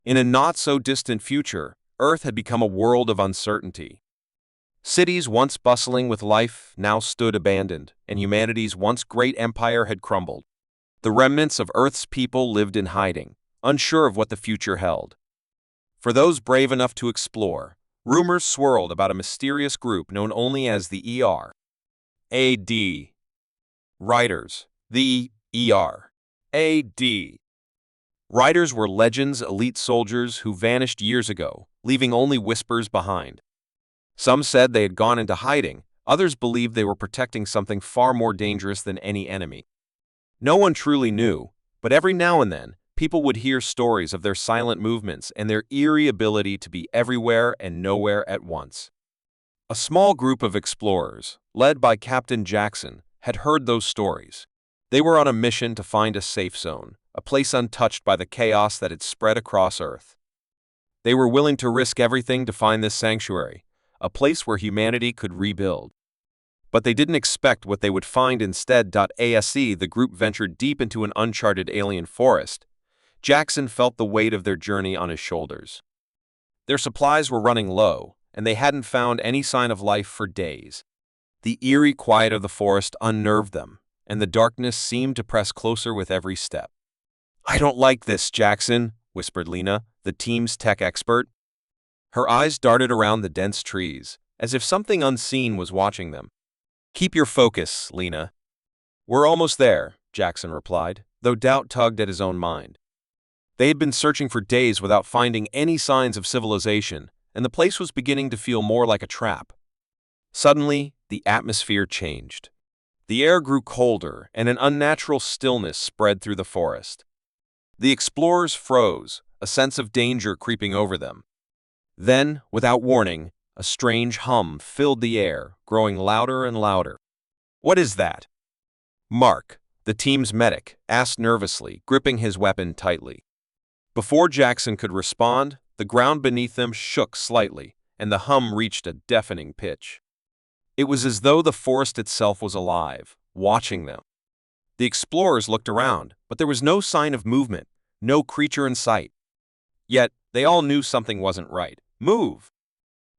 In a not-so-distant future, Earth had become a world of uncertainty. Cities once bustling with life now stood abandoned, and humanity's once great empire had crumbled. The remnants of Earth's people lived in hiding, unsure of what the future held. For those brave enough to explore, rumors swirled about a mysterious group known only as the ER.AD. Riders. The ER.AD. Riders were legends, elite soldiers who vanished years ago, leaving only whispers behind. Some said they had gone into hiding, others believed they were protecting something far more dangerous than any enemy. No one truly knew, but every now and then, people would hear stories of their silent movements and their eerie ability to be everywhere and nowhere at once. A small group of explorers, led by Captain Jackson, had heard those stories. They were on a mission to find a safe zone, a place untouched by the chaos that had spread across Earth. They were willing to risk everything to find this sanctuary, a place where humanity could rebuild. But they didn't expect what they would find instead. As the group ventured deep into an uncharted alien forest, Jackson felt the weight of their journey on his shoulders. Their supplies were running low, and they hadn't found any sign of life for days. The eerie quiet of the forest unnerved them, and the darkness seemed to press closer with every step. "I don't like this, Jackson," whispered Lena, the team's tech expert. Her eyes darted around the dense trees, as if something unseen was watching them. "Keep your focus, Lena." "We're almost there," Jackson replied, though doubt tugged at his own mind. They had been searching for days without finding any signs of civilization, and the place was beginning to feel more like a trap. Suddenly, the atmosphere changed. The air grew colder, and an unnatural stillness spread through the forest. The explorers froze, a sense of danger creeping over them. Then, without warning, a strange hum filled the air, growing louder and louder. "What is that?" Mark, the team's medic, asked nervously, gripping his weapon tightly. Before Jackson could respond, the ground beneath them shook slightly, and the hum reached a deafening pitch. It was as though the forest itself was alive, watching them. The explorers looked around, but there was no sign of movement, no creature in sight. Yet, they all knew something wasn't right. "Move!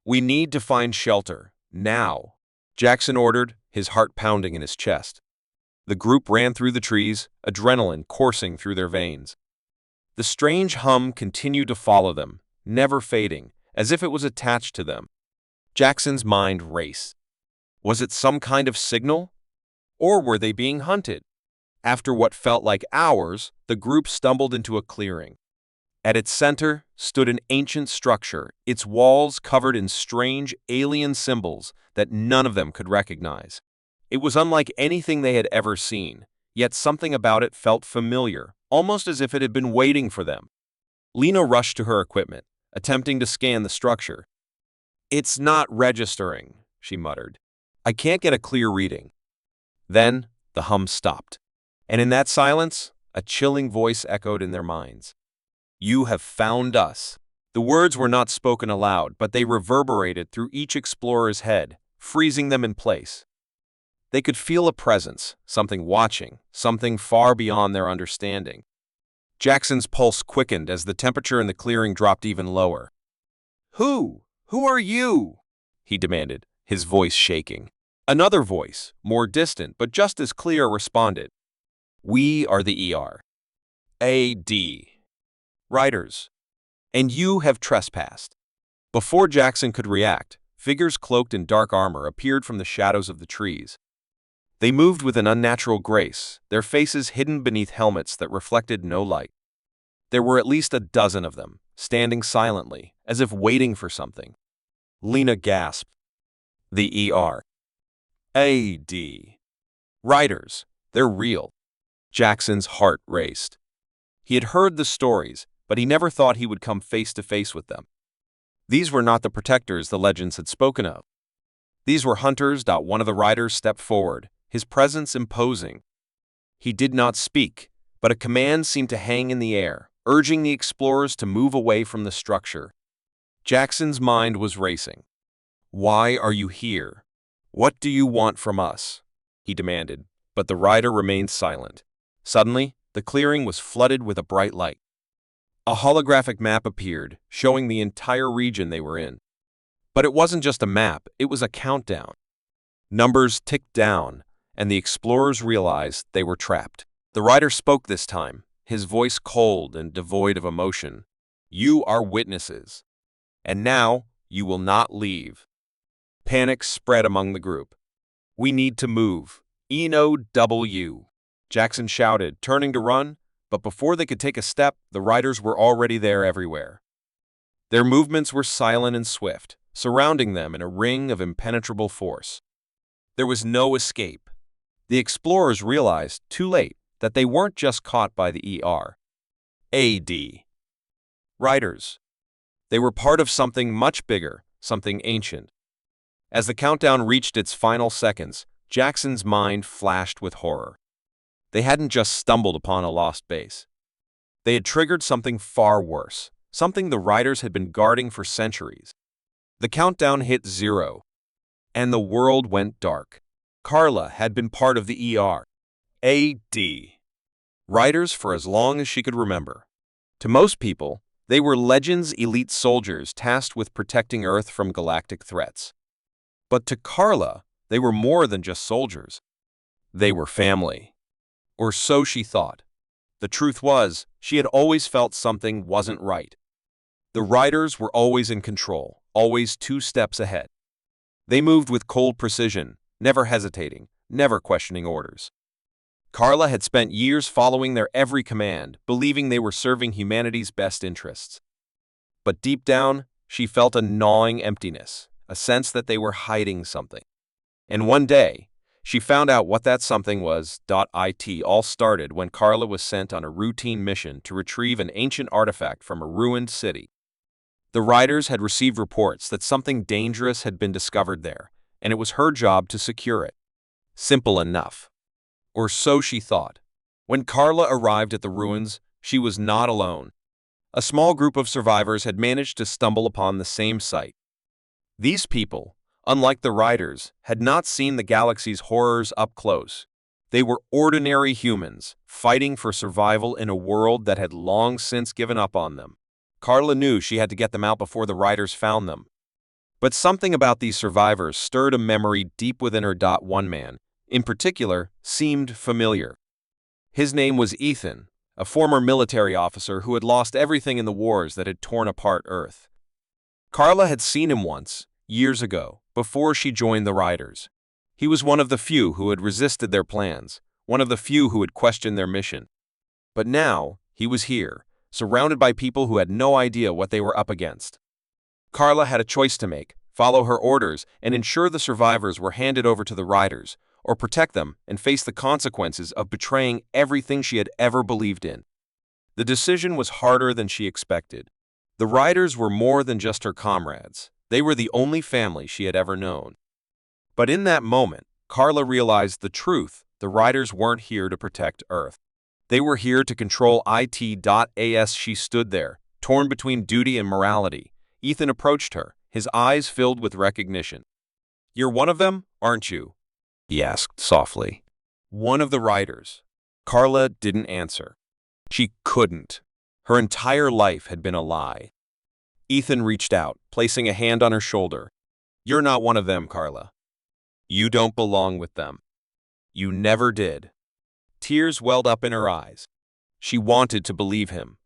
We need to find shelter, now," Jackson ordered, his heart pounding in his chest. The group ran through the trees, adrenaline coursing through their veins. The strange hum continued to follow them, never fading, as if it was attached to them. Jackson's mind raced. Was it some kind of signal? Or were they being hunted? After what felt like hours, the group stumbled into a clearing. At its center stood an ancient structure, its walls covered in strange alien symbols that none of them could recognize. It was unlike anything they had ever seen, yet something about it felt familiar, almost as if it had been waiting for them. Lena rushed to her equipment, attempting to scan the structure. "It's not registering," she muttered. "I can't get a clear reading." Then the hum stopped, and in that silence, a chilling voice echoed in their minds. "You have found us." The words were not spoken aloud, but they reverberated through each explorer's head, freezing them in place. They could feel a presence, something watching, something far beyond their understanding. Jackson's pulse quickened as the temperature in the clearing dropped even lower. Who are you?" he demanded, his voice shaking. Another voice, more distant but just as clear, responded. "We are the ER.AD. Riders, and you have trespassed." Before Jackson could react, figures cloaked in dark armor appeared from the shadows of the trees. They moved with an unnatural grace, their faces hidden beneath helmets that reflected no light. There were at least a dozen of them, standing silently, as if waiting for something. Lena gasped. "The ER.AD. Riders, they're real." Jackson's heart raced. He had heard the stories, but he never thought he would come face to face with them. These were not the protectors the legends had spoken of. These were hunters. One of the riders stepped forward, his presence imposing. He did not speak, but a command seemed to hang in the air, urging the explorers to move away from the structure. Jackson's mind was racing. "Why are you here? What do you want from us?" he demanded, but the rider remained silent. Suddenly, the clearing was flooded with a bright light. A holographic map appeared, showing the entire region they were in. But it wasn't just a map, it was a countdown. Numbers ticked down, and the explorers realized they were trapped. The rider spoke this time, his voice cold and devoid of emotion. "You are witnesses. And now, you will not leave." Panic spread among the group. "We need to move. N-O-W." Jackson shouted, turning to run, but before they could take a step, the riders were already there everywhere. Their movements were silent and swift, surrounding them in a ring of impenetrable force. There was no escape. The explorers realized, too late, that they weren't just caught by the ER.AD riders. They were part of something much bigger, something ancient. As the countdown reached its final seconds, Jackson's mind flashed with horror. They hadn't just stumbled upon a lost base. They had triggered something far worse, something the riders had been guarding for centuries. The countdown hit 0, and the world went dark. Carla had been part of the ER.AD riders for as long as she could remember. To most people, they were Legends elite soldiers tasked with protecting Earth from galactic threats. But to Carla, they were more than just soldiers. They were family. Or so she thought. The truth was, she had always felt something wasn't right. The riders were always in control, always 2 steps ahead. They moved with cold precision, never hesitating, never questioning orders. Carla had spent years following their every command, believing they were serving humanity's best interests. But deep down, she felt a gnawing emptiness, a sense that they were hiding something. And one day, she found out what that something was. It all started when Carla was sent on a routine mission to retrieve an ancient artifact from a ruined city. The riders had received reports that something dangerous had been discovered there, and it was her job to secure it. Simple enough. Or so she thought. When Carla arrived at the ruins, she was not alone. A small group of survivors had managed to stumble upon the same site. These people, unlike the riders, had not seen the galaxy's horrors up close. They were ordinary humans, fighting for survival in a world that had long since given up on them. Carla knew she had to get them out before the riders found them. But something about these survivors stirred a memory deep within her. One man, in particular, seemed familiar. His name was Ethan, a former military officer who had lost everything in the wars that had torn apart Earth. Carla had seen him once, years ago, before she joined the riders. He was one of the few who had resisted their plans, one of the few who had questioned their mission. But now, he was here, surrounded by people who had no idea what they were up against. Carla had a choice to make: follow her orders and ensure the survivors were handed over to the riders, or protect them and face the consequences of betraying everything she had ever believed in. The decision was harder than she expected. The riders were more than just her comrades. They were the only family she had ever known. But in that moment, Carla realized the truth: the riders weren't here to protect Earth. They were here to control it. She stood there, torn between duty and morality. Ethan approached her, his eyes filled with recognition. "You're one of them, aren't you?" he asked softly. "One of the riders." Carla didn't answer. She couldn't. Her entire life had been a lie. Ethan reached out, placing a hand on her shoulder. "You're not one of them, Carla. You don't belong with them. You never did." Tears welled up in her eyes. She wanted to believe him.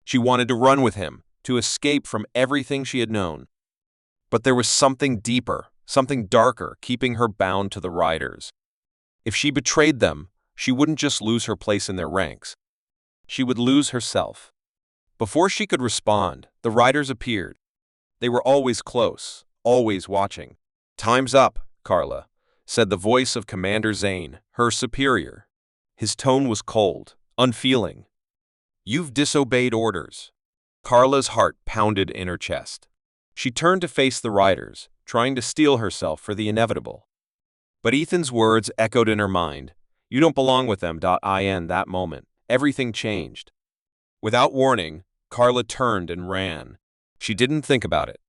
She wanted to run with him, to escape from everything she had known. But there was something deeper, something darker, keeping her bound to the riders. If she betrayed them, she wouldn't just lose her place in their ranks. She would lose herself. Before she could respond, the riders appeared. They were always close, always watching. "Time's up, Carla," said the voice of Commander Zane, her superior. His tone was cold, unfeeling. "You've disobeyed orders." Carla's heart pounded in her chest. She turned to face the riders, trying to steel herself for the inevitable. But Ethan's words echoed in her mind. "You don't belong with them." In that moment, everything changed. Without warning, Carla turned and ran. She didn't think about it.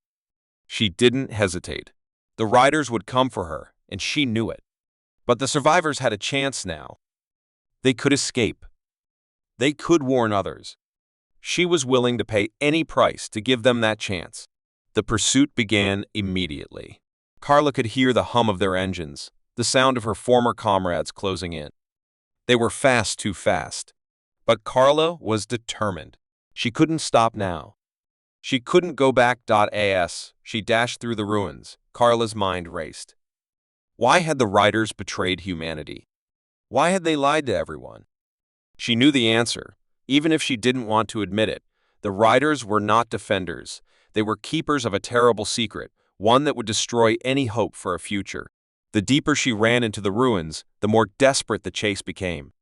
She didn't hesitate. The riders would come for her, and she knew it. But the survivors had a chance now. They could escape. They could warn others. She was willing to pay any price to give them that chance. The pursuit began immediately. Carla could hear the hum of their engines, the sound of her former comrades closing in. They were fast, too fast. But Carla was determined. She couldn't stop now. She couldn't go back. As she dashed through the ruins, Carla's mind raced. Why had the riders betrayed humanity? Why had they lied to everyone? She knew the answer, even if she didn't want to admit it. The riders were not defenders. They were keepers of a terrible secret, one that would destroy any hope for a future. The deeper she ran into the ruins, the more desperate the chase became.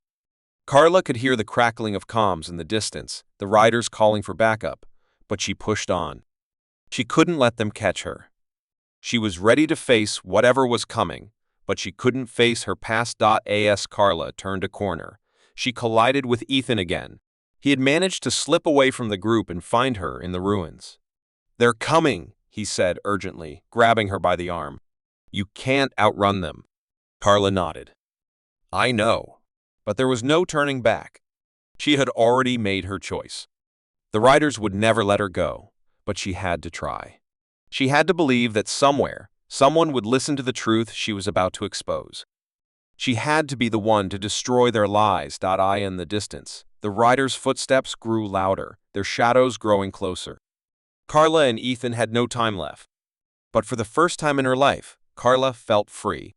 Carla could hear the crackling of comms in the distance, the riders calling for backup, but she pushed on. She couldn't let them catch her. She was ready to face whatever was coming, but she couldn't face her past. As Carla turned a corner, she collided with Ethan again. He had managed to slip away from the group and find her in the ruins. "They're coming," he said urgently, grabbing her by the arm. "You can't outrun them." Carla nodded. "I know." But there was no turning back. She had already made her choice. The riders would never let her go, but she had to try. She had to believe that somewhere, someone would listen to the truth she was about to expose. She had to be the one to destroy their lies. In the distance, the riders' footsteps grew louder, their shadows growing closer. Carla and Ethan had no time left. But for the first time in her life, Carla felt free.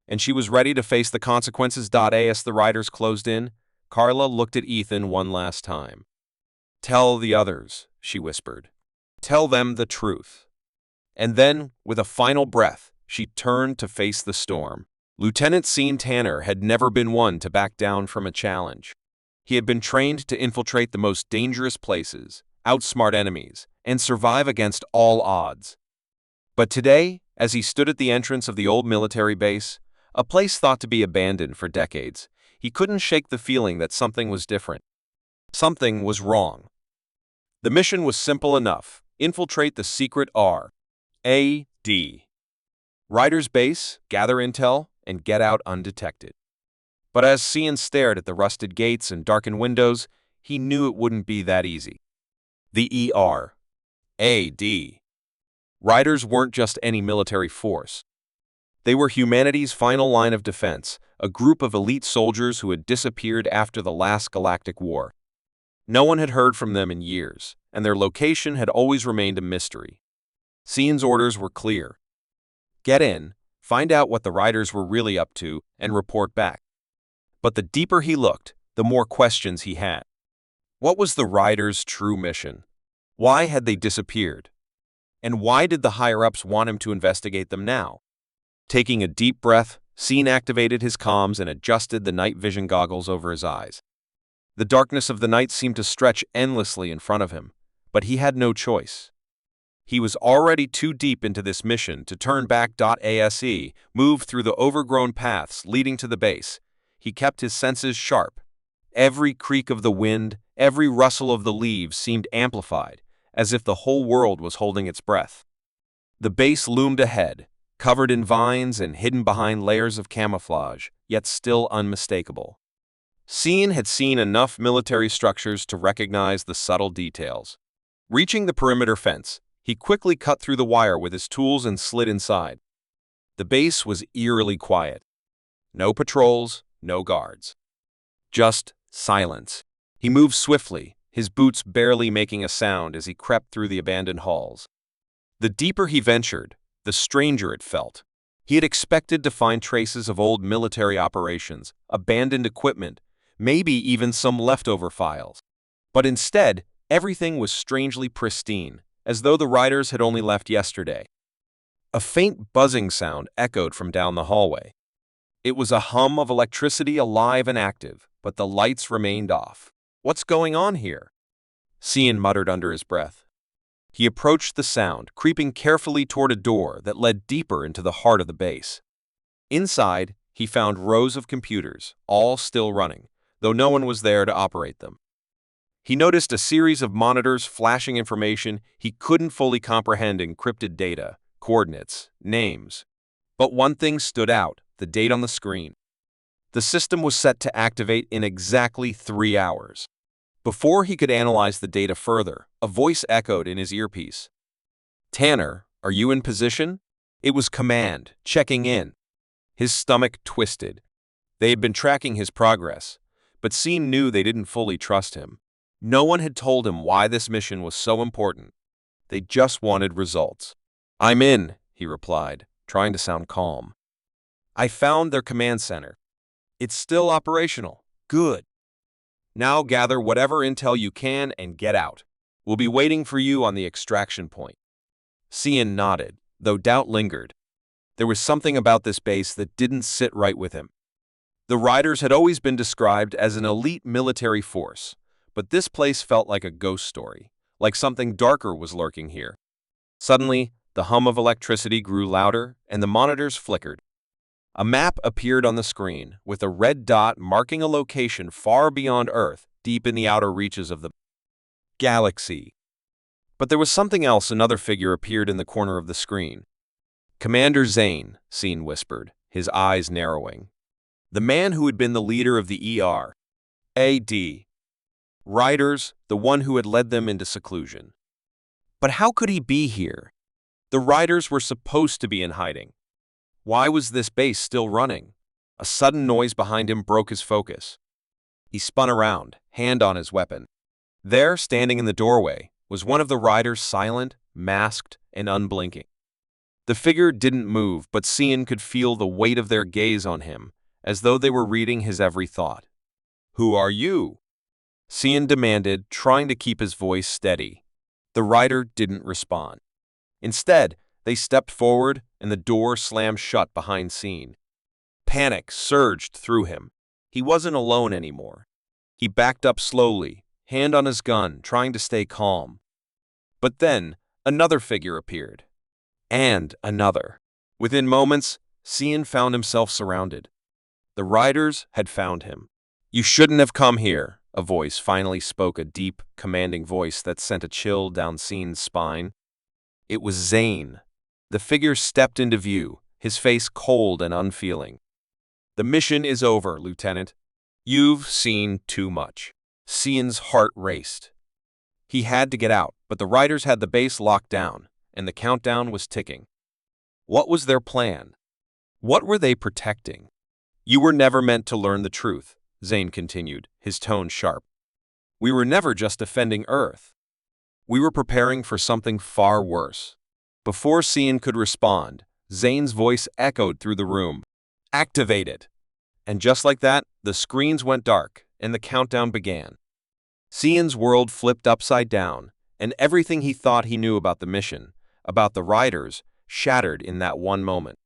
And she was ready to face the consequences. As the riders closed in, Carla looked at Ethan one last time. "Tell the others," she whispered. "Tell them the truth." And then, with a final breath, she turned to face the storm. Lieutenant Sean Tanner had never been one to back down from a challenge. He had been trained to infiltrate the most dangerous places, outsmart enemies, and survive against all odds. But today, as he stood at the entrance of the old military base, a place thought to be abandoned for decades, he couldn't shake the feeling that something was different. Something was wrong. The mission was simple enough: infiltrate the secret R.A.D. Riders' base, gather intel, and get out undetected. But as Sean stared at the rusted gates and darkened windows, he knew it wouldn't be that easy. The E.R.A.D. Riders weren't just any military force. They were humanity's final line of defense, a group of elite soldiers who had disappeared after the last galactic war. No one had heard from them in years, and their location had always remained a mystery. Sean's orders were clear. Get in, find out what the riders were really up to, and report back. But the deeper he looked, the more questions he had. What was the riders' true mission? Why had they disappeared? And why did the higher-ups want him to investigate them now? Taking a deep breath, Sean activated his comms and adjusted the night vision goggles over his eyes. The darkness of the night seemed to stretch endlessly in front of him, but he had no choice. He was already too deep into this mission to turn back. As he moved through the overgrown paths leading to the base, he kept his senses sharp. Every creak of the wind, every rustle of the leaves seemed amplified, as if the whole world was holding its breath. The base loomed ahead, covered in vines and hidden behind layers of camouflage, yet still unmistakable. Sean had seen enough military structures to recognize the subtle details. Reaching the perimeter fence, he quickly cut through the wire with his tools and slid inside. The base was eerily quiet. No patrols, no guards. Just silence. He moved swiftly, his boots barely making a sound as he crept through the abandoned halls. The deeper he ventured, the stranger it felt. He had expected to find traces of old military operations, abandoned equipment, maybe even some leftover files. But instead, everything was strangely pristine, as though the riders had only left yesterday. A faint buzzing sound echoed from down the hallway. It was a hum of electricity alive and active, but the lights remained off. "What's going on here?" Sean muttered under his breath. He approached the sound, creeping carefully toward a door that led deeper into the heart of the base. Inside, he found rows of computers, all still running, though no one was there to operate them. He noticed a series of monitors flashing information he couldn't fully comprehend: encrypted data, coordinates, names. But one thing stood out: the date on the screen. The system was set to activate in exactly 3 hours. Before he could analyze the data further, a voice echoed in his earpiece. "Tanner, are you in position?" It was Command, checking in. His stomach twisted. They had been tracking his progress, but Scene knew they didn't fully trust him. No one had told him why this mission was so important. They just wanted results. "I'm in," he replied, trying to sound calm. "I found their command center. It's still operational. Good. Now gather whatever intel you can and get out. We'll be waiting for you on the extraction point." Cian nodded, though doubt lingered. There was something about this base that didn't sit right with him. The Riders had always been described as an elite military force, but this place felt like a ghost story, like something darker was lurking here. Suddenly, the hum of electricity grew louder and the monitors flickered. A map appeared on the screen, with a red dot marking a location far beyond Earth, deep in the outer reaches of the galaxy. But there was something else. Another figure appeared in the corner of the screen. "Commander Zane," Scene whispered, his eyes narrowing. The man who had been the leader of the ER.AD Riders, the one who had led them into seclusion. But how could he be here? The Riders were supposed to be in hiding. Why was this base still running? A sudden noise behind him broke his focus. He spun around, hand on his weapon. There, standing in the doorway, was one of the Riders, silent, masked, and unblinking. The figure didn't move, but Cian could feel the weight of their gaze on him, as though they were reading his every thought. "Who are you?" Cian demanded, trying to keep his voice steady. The Rider didn't respond. Instead, they stepped forward, and the door slammed shut behind Cian. Panic surged through him. He wasn't alone anymore. He backed up slowly, hand on his gun, trying to stay calm. But then, another figure appeared. And another. Within moments, Cian found himself surrounded. The Riders had found him. "You shouldn't have come here," a voice finally spoke, a deep, commanding voice that sent a chill down Cian's spine. It was Zane. The figure stepped into view, his face cold and unfeeling. "The mission is over, Lieutenant. You've seen too much." Cian's heart raced. He had to get out, but the Riders had the base locked down, and the countdown was ticking. What was their plan? What were they protecting? "You were never meant to learn the truth," Zane continued, his tone sharp. "We were never just defending Earth. We were preparing for something far worse." Before Cian could respond, Zane's voice echoed through the room. "Activate it!" And just like that, the screens went dark, and the countdown began. Cian's world flipped upside down, and everything he thought he knew about the mission, about the Riders, shattered in that one moment.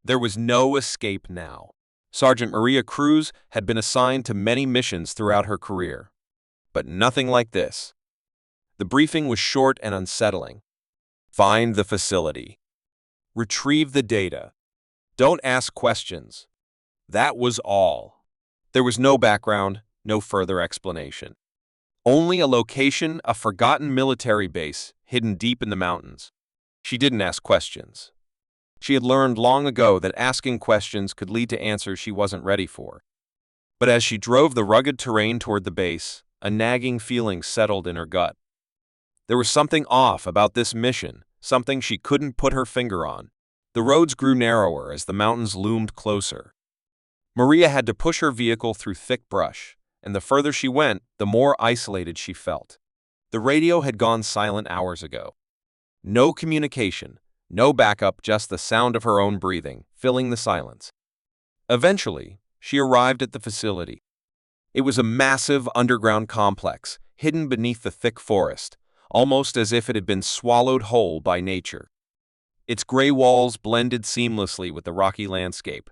There was no escape now. Sergeant Maria Cruz had been assigned to many missions throughout her career, but nothing like this. The briefing was short and unsettling. Find the facility. Retrieve the data. Don't ask questions. That was all. There was no background, no further explanation. Only a location, a forgotten military base, hidden deep in the mountains. She didn't ask questions. She had learned long ago that asking questions could lead to answers she wasn't ready for. But as she drove the rugged terrain toward the base, a nagging feeling settled in her gut. There was something off about this mission, something she couldn't put her finger on. The roads grew narrower as the mountains loomed closer. Maria had to push her vehicle through thick brush, and the further she went, the more isolated she felt. The radio had gone silent hours ago. No communication, no backup, just the sound of her own breathing, filling the silence. Eventually, she arrived at the facility. It was a massive underground complex, hidden beneath the thick forest, almost as if it had been swallowed whole by nature. Its gray walls blended seamlessly with the rocky landscape.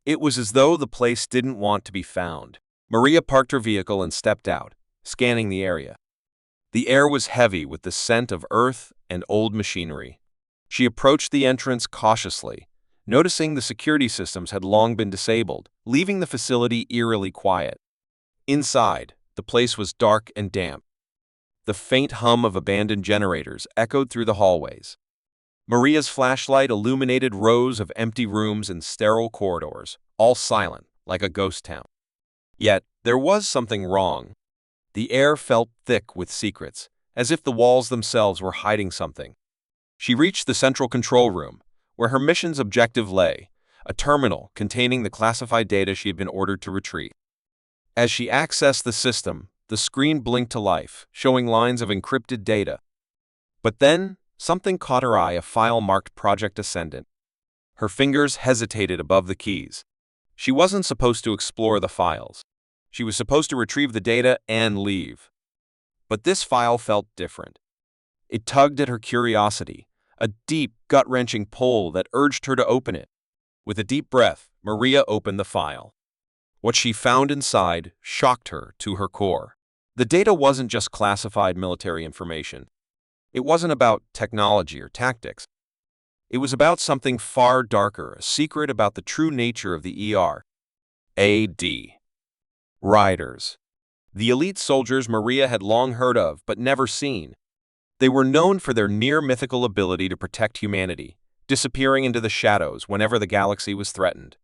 It was as though the place didn't want to be found. Maria parked her vehicle and stepped out, scanning the area. The air was heavy with the scent of earth and old machinery. She approached the entrance cautiously, noticing the security systems had long been disabled, leaving the facility eerily quiet. Inside, the place was dark and damp. The faint hum of abandoned generators echoed through the hallways. Maria's flashlight illuminated rows of empty rooms and sterile corridors, all silent, like a ghost town. Yet, there was something wrong. The air felt thick with secrets, as if the walls themselves were hiding something. She reached the central control room, where her mission's objective lay, a terminal containing the classified data she had been ordered to retrieve. As she accessed the system, the screen blinked to life, showing lines of encrypted data. But then, something caught her eye, a file marked Project Ascendant. Her fingers hesitated above the keys. She wasn't supposed to explore the files. She was supposed to retrieve the data and leave. But this file felt different. It tugged at her curiosity, a deep, gut-wrenching pull that urged her to open it. With a deep breath, Maria opened the file. What she found inside shocked her to her core. The data wasn't just classified military information. It wasn't about technology or tactics. It was about something far darker, a secret about the true nature of the ER.AD. Riders. The elite soldiers Maria had long heard of but never seen. They were known for their near-mythical ability to protect humanity, disappearing into the shadows whenever the galaxy was threatened.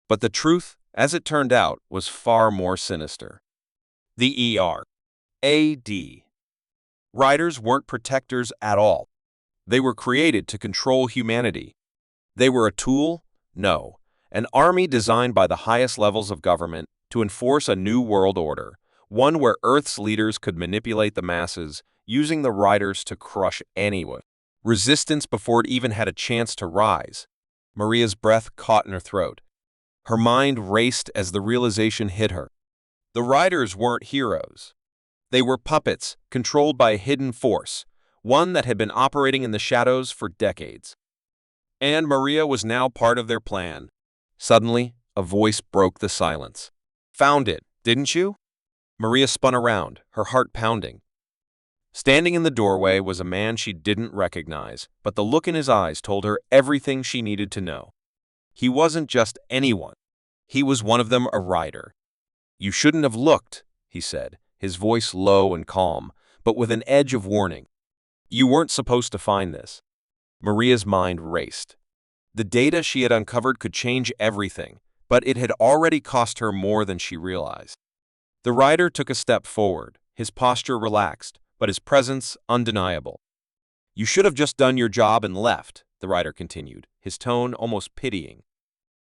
But the truth, as it turned out, was far more sinister. The ER.AD. Riders weren't protectors at all. They were created to control humanity. They were a tool? No. An army designed by the highest levels of government to enforce a new world order, one where Earth's leaders could manipulate the masses, using the riders to crush anyone. Resistance before it even had a chance to rise. Maria's breath caught in her throat. Her mind raced as the realization hit her. The riders weren't heroes. They were puppets, controlled by a hidden force, one that had been operating in the shadows for decades. And Maria was now part of their plan. Suddenly, a voice broke the silence. "Found it, didn't you?" Maria spun around, her heart pounding. Standing in the doorway was a man she didn't recognize, but the look in his eyes told her everything she needed to know. He wasn't just anyone. He was one of them, a rider. "You shouldn't have looked," he said, his voice low and calm, but with an edge of warning. "You weren't supposed to find this." Maria's mind raced. The data she had uncovered could change everything, but it had already cost her more than she realized. The rider took a step forward, his posture relaxed, but his presence undeniable. "You should have just done your job and left," the rider continued, his tone almost pitying.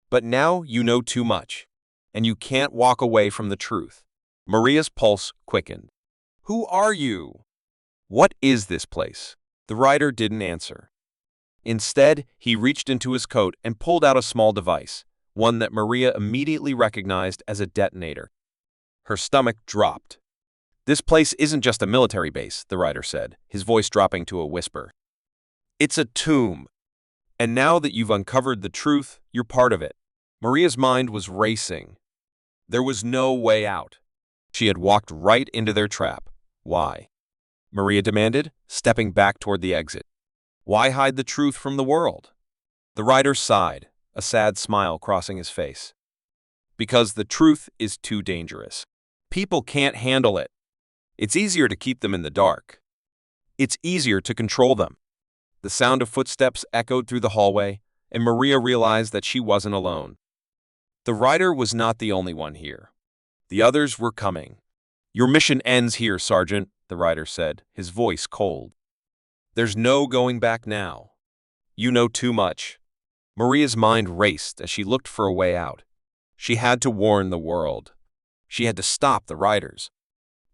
"But now you know too much, and you can't walk away from the truth." Maria's pulse quickened. "Who are you? What is this place?" The rider didn't answer. Instead, he reached into his coat and pulled out a small device, one that Maria immediately recognized as a detonator. Her stomach dropped. "This place isn't just a military base," the rider said, his voice dropping to a whisper. "It's a tomb. And now that you've uncovered the truth, you're part of it." Maria's mind was racing. There was no way out. She had walked right into their trap. Why? Maria demanded, stepping back toward the exit. Why hide the truth from the world? The rider sighed, a sad smile crossing his face. Because the truth is too dangerous. People can't handle it. It's easier to keep them in the dark. It's easier to control them. The sound of footsteps echoed through the hallway, and Maria realized that she wasn't alone. The rider was not the only one here. The others were coming. "Your mission ends here, Sergeant," the rider said, his voice cold. "There's no going back now. You know too much." Maria's mind raced as she looked for a way out. She had to warn the world. She had to stop the riders.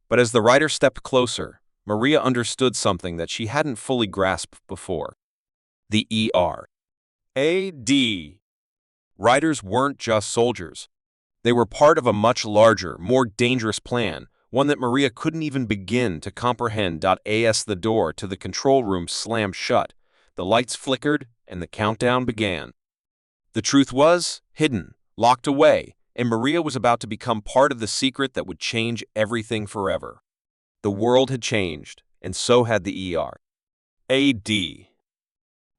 But as the rider stepped closer, Maria understood something that she hadn't fully grasped before. The ER.AD. Riders weren't just soldiers. They were part of a much larger, more dangerous plan, one that Maria couldn't even begin to comprehend. As the door to the control room slammed shut, the lights flickered, and the countdown began. The truth was hidden, locked away, and Maria was about to become part of the secret that would change everything forever. The world had changed, and so had the ER.AD.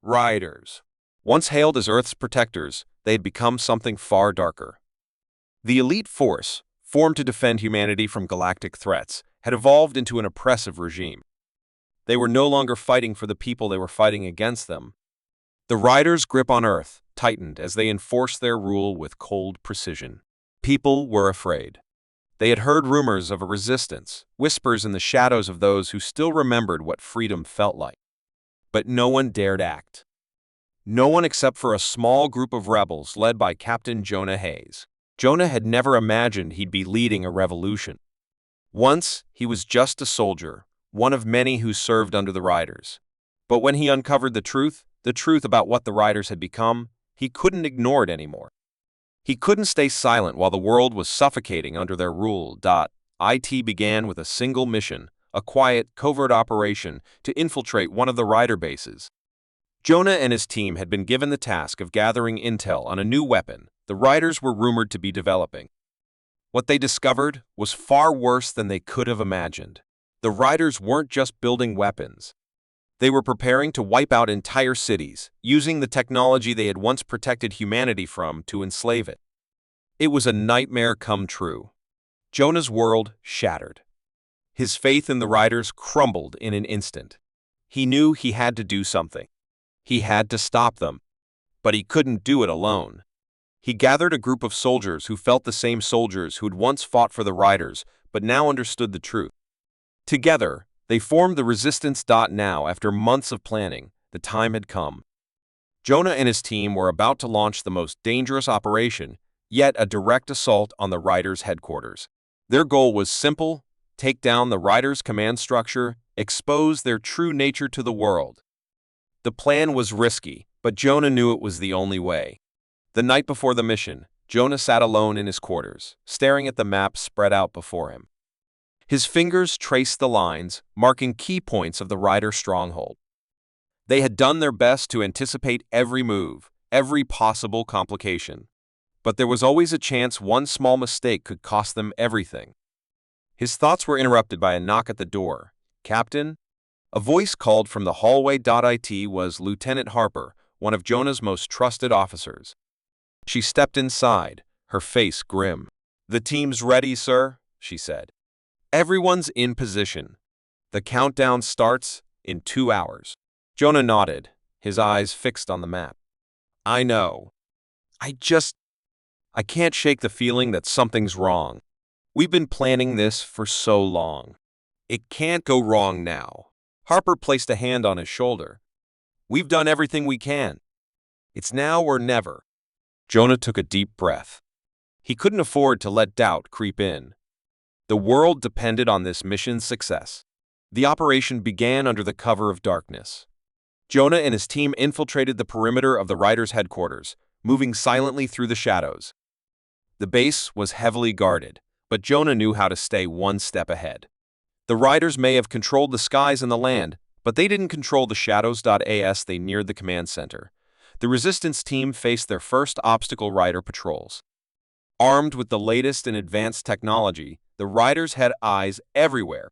Riders. Once hailed as Earth's protectors, they had become something far darker. The elite force, formed to defend humanity from galactic threats, had evolved into an oppressive regime. They were no longer fighting for the people, they were fighting against them. The Riders' grip on Earth tightened as they enforced their rule with cold precision. People were afraid. They had heard rumors of a resistance, whispers in the shadows of those who still remembered what freedom felt like. But no one dared act. No one except for a small group of rebels led by Captain Jonah Hayes. Jonah had never imagined he'd be leading a revolution. Once, he was just a soldier, one of many who served under the Riders. But when he uncovered the truth about what the Riders had become, he couldn't ignore it anymore. He couldn't stay silent while the world was suffocating under their rule. IT began with a single mission, a quiet, covert operation to infiltrate one of the Rider bases. Jonah and his team had been given the task of gathering intel on a new weapon the Riders were rumored to be developing. What they discovered was far worse than they could have imagined. The Riders weren't just building weapons. They were preparing to wipe out entire cities, using the technology they had once protected humanity from to enslave it. It was a nightmare come true. Jonah's world shattered. His faith in the Riders crumbled in an instant. He knew he had to do something. He had to stop them. But he couldn't do it alone. He gathered a group of soldiers who felt the same soldiers who'd once fought for the Riders, but now understood the truth. Together, they formed the Resistance. Now, after months of planning, the time had come. Jonah and his team were about to launch the most dangerous operation, yet a direct assault on the Riders' headquarters. Their goal was simple: take down the Riders' command structure, expose their true nature to the world. The plan was risky, but Jonah knew it was the only way. The night before the mission, Jonah sat alone in his quarters, staring at the map spread out before him. His fingers traced the lines, marking key points of the Rider stronghold. They had done their best to anticipate every move, every possible complication. But there was always a chance one small mistake could cost them everything. His thoughts were interrupted by a knock at the door. "Captain?" A voice called from the hallway. It was Lieutenant Harper, one of Jonah's most trusted officers. She stepped inside, her face grim. "The team's ready, sir," she said. "Everyone's in position. The countdown starts in 2 hours." Jonah nodded, his eyes fixed on the map. "I know. I can't shake the feeling that something's wrong. We've been planning this for so long. It can't go wrong now." Harper placed a hand on his shoulder. "We've done everything we can. It's now or never." Jonah took a deep breath. He couldn't afford to let doubt creep in. The world depended on this mission's success. The operation began under the cover of darkness. Jonah and his team infiltrated the perimeter of the Riders' headquarters, moving silently through the shadows. The base was heavily guarded, but Jonah knew how to stay one step ahead. The Riders may have controlled the skies and the land, but they didn't control the shadows. As they neared the command center, the Resistance team faced their first obstacle Rider patrols. Armed with the latest and advanced technology, the Riders had eyes everywhere.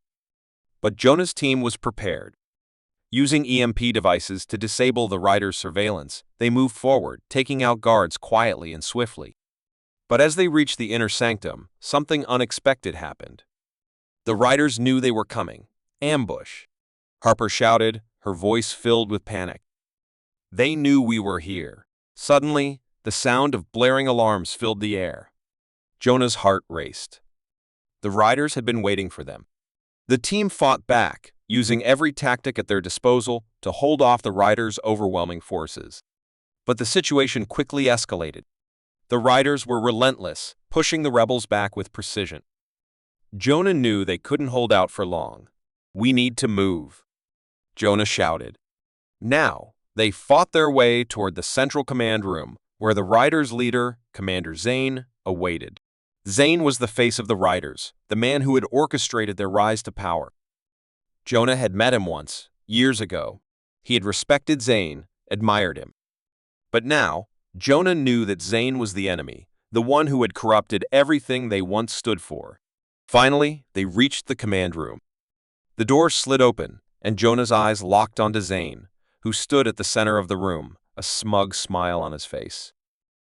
But Jonah's team was prepared. Using EMP devices to disable the Riders' surveillance, they moved forward, taking out guards quietly and swiftly. But as they reached the inner sanctum, something unexpected happened. The Riders knew they were coming. "Ambush!" Harper shouted, her voice filled with panic. "They knew we were here." Suddenly, the sound of blaring alarms filled the air. Jonah's heart raced. The Riders had been waiting for them. The team fought back, using every tactic at their disposal to hold off the Riders' overwhelming forces. But the situation quickly escalated. The Riders were relentless, pushing the rebels back with precision. Jonah knew they couldn't hold out for long. "We need to move," Jonah shouted. Now, they fought their way toward the central command room, where the Riders' leader, Commander Zane, awaited. Zane was the face of the Riders, the man who had orchestrated their rise to power. Jonah had met him once, years ago. He had respected Zane, admired him. But now, Jonah knew that Zane was the enemy, the one who had corrupted everything they once stood for. Finally, they reached the command room. The door slid open, and Jonah's eyes locked onto Zane, who stood at the center of the room, a smug smile on his face.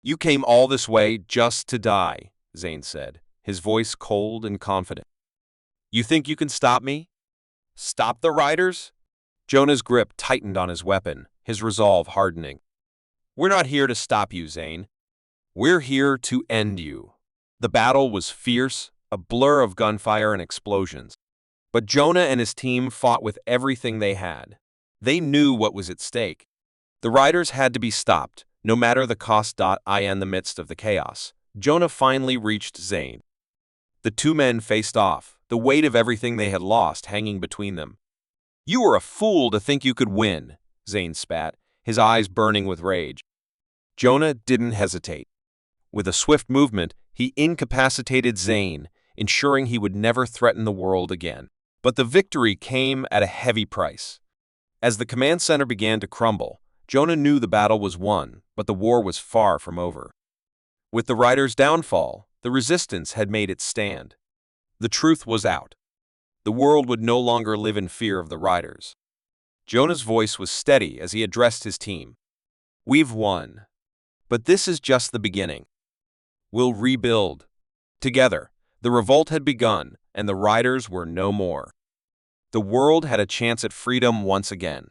"You came all this way just to die," Zane said, his voice cold and confident. "You think you can stop me? Stop the Riders?" Jonah's grip tightened on his weapon, his resolve hardening. "We're not here to stop you, Zane. We're here to end you." The battle was fierce, a blur of gunfire and explosions. But Jonah and his team fought with everything they had. They knew what was at stake. The riders had to be stopped, no matter the cost. In the midst of the chaos, Jonah finally reached Zane. The two men faced off, the weight of everything they had lost hanging between them. "You were a fool to think you could win," Zane spat, his eyes burning with rage. Jonah didn't hesitate. With a swift movement, he incapacitated Zane, ensuring he would never threaten the world again. But the victory came at a heavy price. As the command center began to crumble, Jonah knew the battle was won, but the war was far from over. With the riders' downfall, the resistance had made its stand. The truth was out. The world would no longer live in fear of the riders. Jonah's voice was steady as he addressed his team. "We've won. But this is just the beginning. We'll rebuild." Together, the revolt had begun, and the riders were no more. The world had a chance at freedom once again.